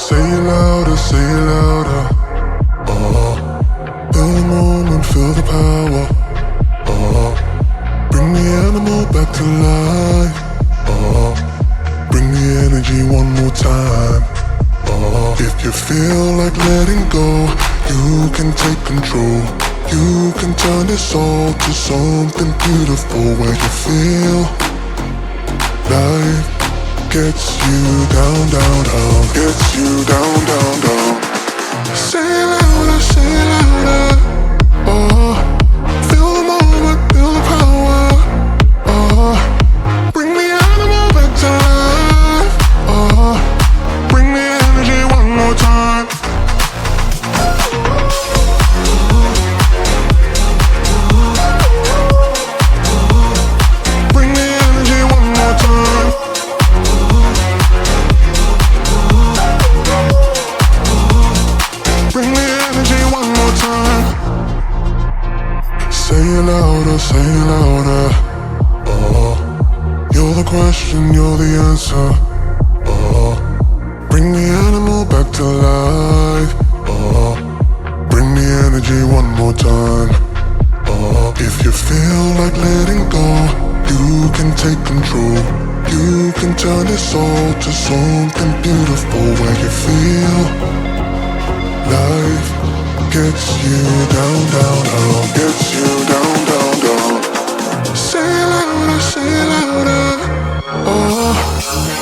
Say it louder, say it louder. Feel the moment, feel the power. Bring the animal back to life. Bring the energy one more time. If you feel like letting go, you can take control. You can turn this all to something beautiful where you feel life gets you down, down, down, gets you down, down, down. Say it louder, say it louder. Feel the moment, feel the power. Bring the animal back to life. Bring the energy one more time. Bring the energy one more time. Bring the energy one more time. Say it louder, say it louder. You're the question, you're the answer. Bring the animal back to life. Bring the energy one more time. If you feel like letting go, you can take control. You can turn this all to something beautiful where you feel life gets you down, down, down, gets you down, down, down. Say it louder, say it louder.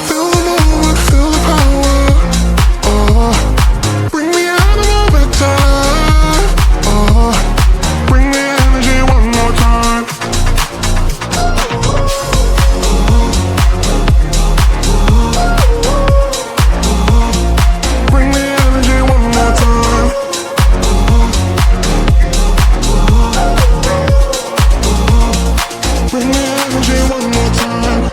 Feel the moment, feel the power. Bring the animal back to life. Bring the energy one more time. Bring the energy one more time. Bring the energy one more time.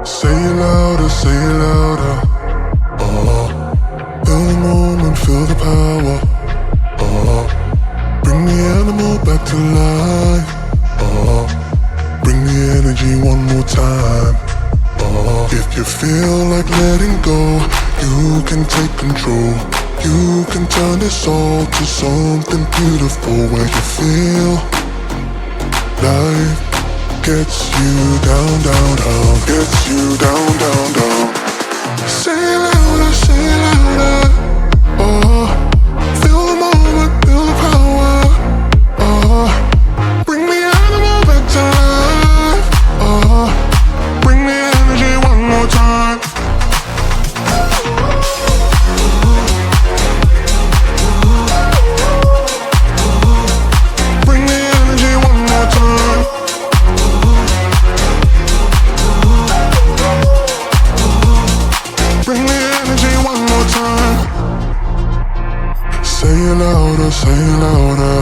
Say it louder, say it louder. Feel the moment, feel the power. Bring the animal back to life. Bring the energy one more time. If you feel like letting go, you can take control. You can turn this all to something beautiful where you feel life gets you down, down, down, gets you down, down, down. Say it louder, say it louder. Feel the moment, feel the power. Bring the animal back to life. Bring the energy one more time. Bring the energy one more time. Bring the energy one more time. Say it louder, say it louder.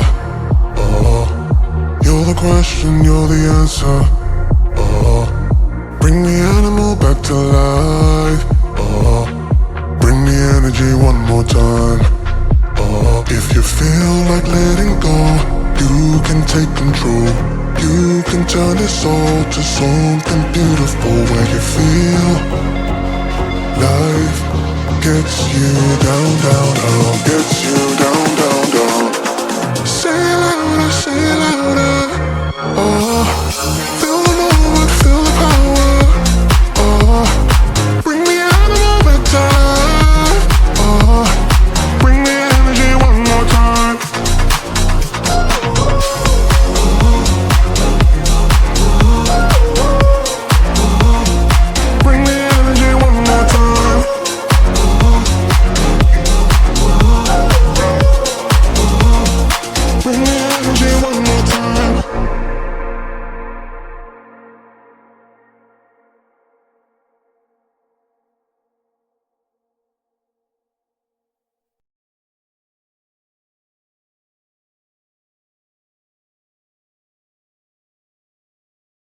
You're the question, you're the answer. Bring the animal back to life. Bring the energy one more time. If you feel like letting go, you can take control. You can turn this all to something beautiful where you feel life gets you down, down, down, gets you